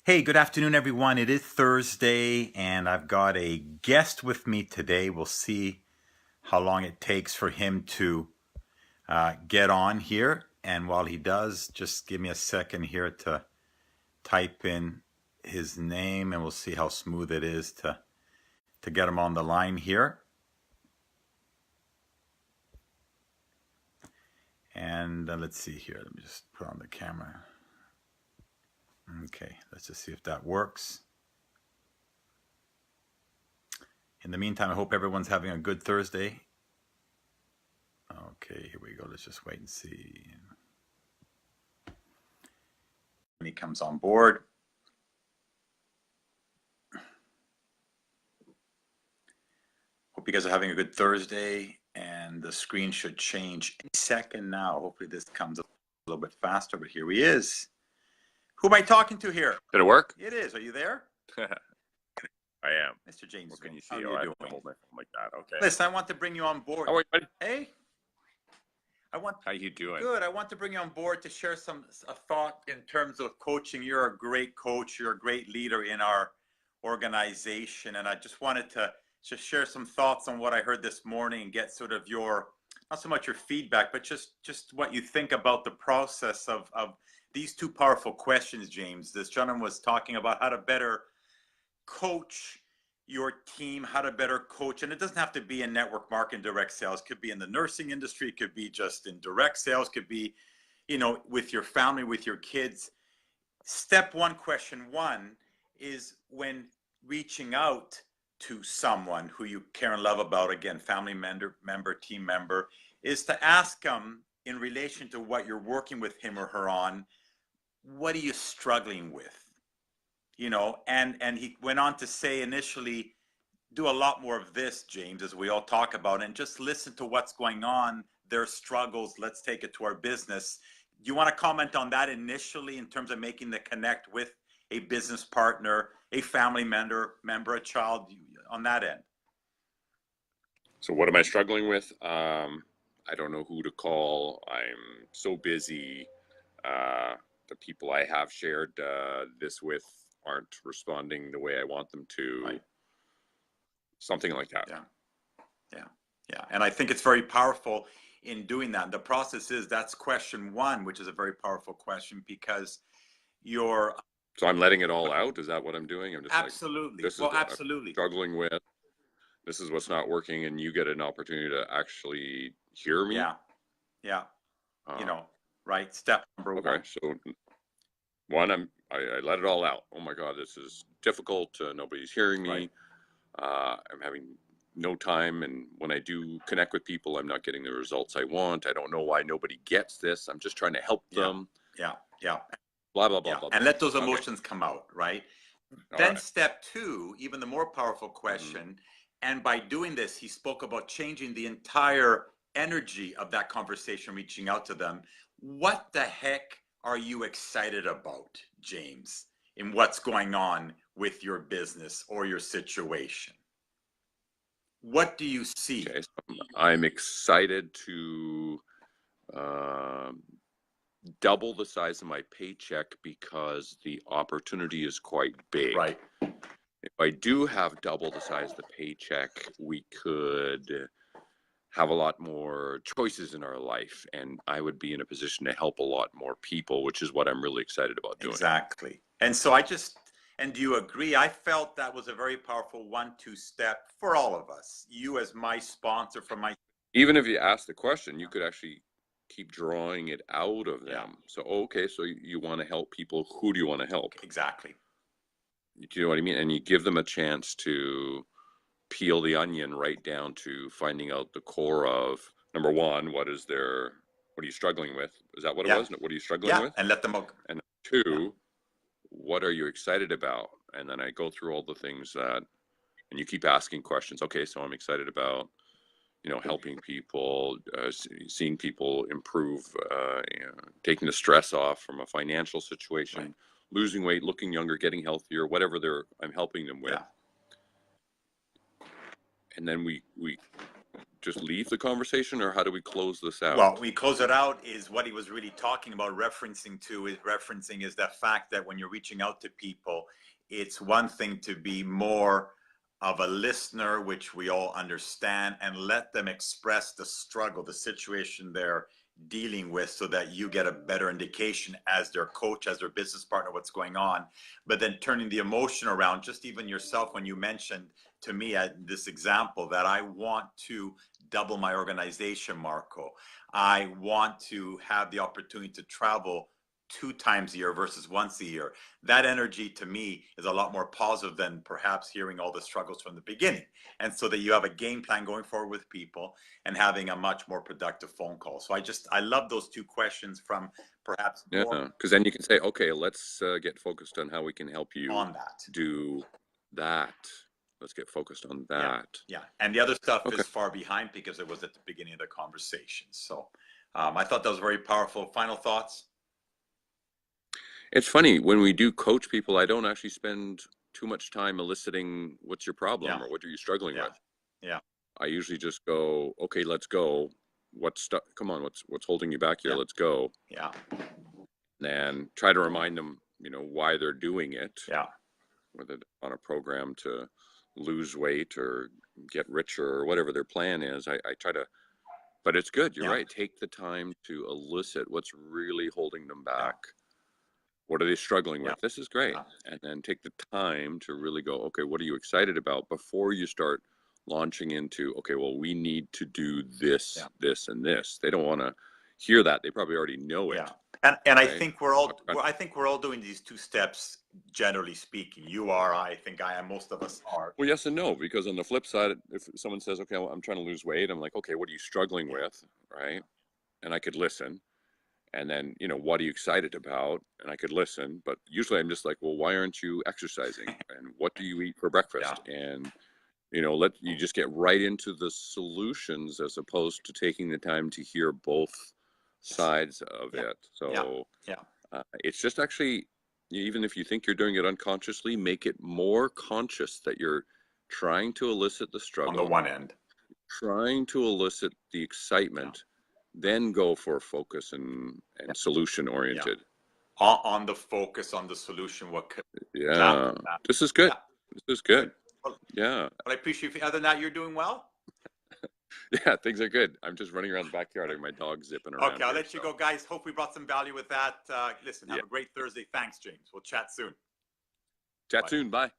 Hey, good afternoon, everyone. It is Thursday, and I've got a guest with me today. We'll see how long it takes for him to get on here. And while he does, just give me a second here to type in his name, and we'll see how smooth it is to get him on the line here. And let's see here. Let me just put on the camera. Okay, let's just see if that works. In the meantime, I hope everyone's having a good Thursday. Okay, here we go. Let's just wait and see when he comes on board. Hope you guys are having a good Thursday, and the screen should change any second now. Hopefully this comes a little bit faster, but here he is. Who am I talking to here? Did it work? It is. Are you there? I am. Mr. James. What can you How see? are Oh, you I doing? have to hold my phone like that. Okay. Listen, I want to bring you on board. Oh, wait, buddy. Hey? How you doing? Good. I want to bring you on board to share a thought in terms of coaching. You're a great coach. You're a great leader in our organization, and I just wanted to just share some thoughts on what I heard this morning and get sort of your, not so much your feedback, but just what you think about the process of these two powerful questions, James. This gentleman was talking about how to better coach your team, how to better coach. And it doesn't have to be in network marketing, direct sales. It could be in the nursing industry. It could be just in direct sales. It could be, with your family, with your kids. Step one, question one, is when reaching out to someone who you care and love about, again, family member, team member, is to ask them in relation to what you're working with him or her on, what are you struggling with? And he went on to say initially, do a lot more of this, James, as we all talk about, and just listen to what's going on, their struggles. Let's take it to our business. Do you want to comment on that initially in terms of making the connect with a business partner, a family member, a child, on that end? So what am I struggling with? I don't know who to call. I'm so busy. The people I have shared this with aren't responding the way I want them to. Right. Something like that. Yeah. And I think it's very powerful in doing that. The process is, that's question one, which is a very powerful question, because you're... So I'm letting it all out? Is that what I'm doing? I'm just absolutely. Like, this is what I'm struggling with. This is what's not working, and you get an opportunity to actually hear me. Yeah. Right. Step number one. Okay, so one, I let it all out. Oh my God, this is difficult. Nobody's hearing me. Right. I'm having no time, and when I do connect with people, I'm not getting the results I want. I don't know why nobody gets this. I'm just trying to help them. Yeah. Blah, blah, blah, blah. And let those emotions come out, right? Then right. Step two, even the more powerful question, and by doing this, he spoke about changing the entire energy of that conversation, reaching out to them. What the heck are you excited about, James, in what's going on with your business or your situation? What do you see? Okay, so I'm excited to double the size of my paycheck because the opportunity is quite big. Right. If I do have double the size of the paycheck, we could have a lot more choices in our life, and I would be in a position to help a lot more people, which is what I'm really excited about doing. Exactly. And so and do you agree? I felt that was a very powerful 1-2 step for all of us. You as my sponsor for my... Even if you ask the question, you could actually keep drawing it out of them. Yeah. So, okay, so you want to help people. Who do you want to help? Exactly. Do you know what I mean? And you give them a chance to peel the onion right down to finding out the core of, number one, what are you struggling with? Is that what it was? What are you struggling with? And let them... And two, what are you excited about? And then I go through all the things and you keep asking questions. Okay, so I'm excited about, helping people, seeing people improve, taking the stress off from a financial situation, right, losing weight, looking younger, getting healthier, whatever I'm helping them with. Yeah. And then we just leave the conversation, or how do we close this out? Well, we close it out is what he was really talking about, referencing is the fact that when you're reaching out to people, it's one thing to be more of a listener, which we all understand, and let them express the struggle, the situation they're dealing with, so that you get a better indication as their coach, as their business partner, what's going on. But then turning the emotion around, just even yourself, when you mentioned to me this example that I want to double my organization, Marco. I want to have the opportunity to travel 2 times a year versus once a year. That energy to me is a lot more positive than perhaps hearing all the struggles from the beginning. And so that you have a game plan going forward with people and having a much more productive phone call. So I love those 2 questions from perhaps Yeah, because then you can say, okay, let's get focused on how we can help you on that. do that. Let's get focused on that. Yeah. And the other stuff is far behind because it was at the beginning of the conversation. So I thought that was very powerful. Final thoughts? It's funny, when we do coach people, I don't actually spend too much time eliciting what's your problem or what are you struggling with. Yeah. I usually just go, okay, let's go. Come on, what's holding you back here? Let's go. Yeah. And try to remind them, why they're doing it. Yeah. Whether on a program to lose weight or get richer or whatever their plan is. I try to, but it's good. You're right. Take the time to elicit what's really holding them back. What are they struggling with? This is great. And then take the time to really go, okay, what are you excited about before you start launching into, okay, well, we need to do this, this, and this. They don't want to hear that. They probably already know it. And I think we're all doing these 2 steps, generally speaking. You are, I think I am, most of us are. Well, yes and no, because on the flip side, if someone says, okay, well, I'm trying to lose weight, I'm like, okay, what are you struggling with? Right. And I could listen. And then, what are you excited about? And I could listen, but usually I'm just like, well, why aren't you exercising? And what do you eat for breakfast? And, let you just get right into the solutions as opposed to taking the time to hear both sides of it. So it's just actually, even if you think you're doing it unconsciously, make it more conscious that you're trying to elicit the struggle. On the one end. Trying to elicit the excitement. Then go for focus and solution oriented. On the focus, on the solution. This is good. This is good. Well, yeah. Well, I appreciate it. Other than that, you're doing well? Yeah, things are good. I'm just running around the backyard and my dog's zipping around. Okay, I'll let you go, guys. Hope we brought some value with that. Listen, have a great Thursday. Thanks, James. We'll chat soon. Chat soon. Bye.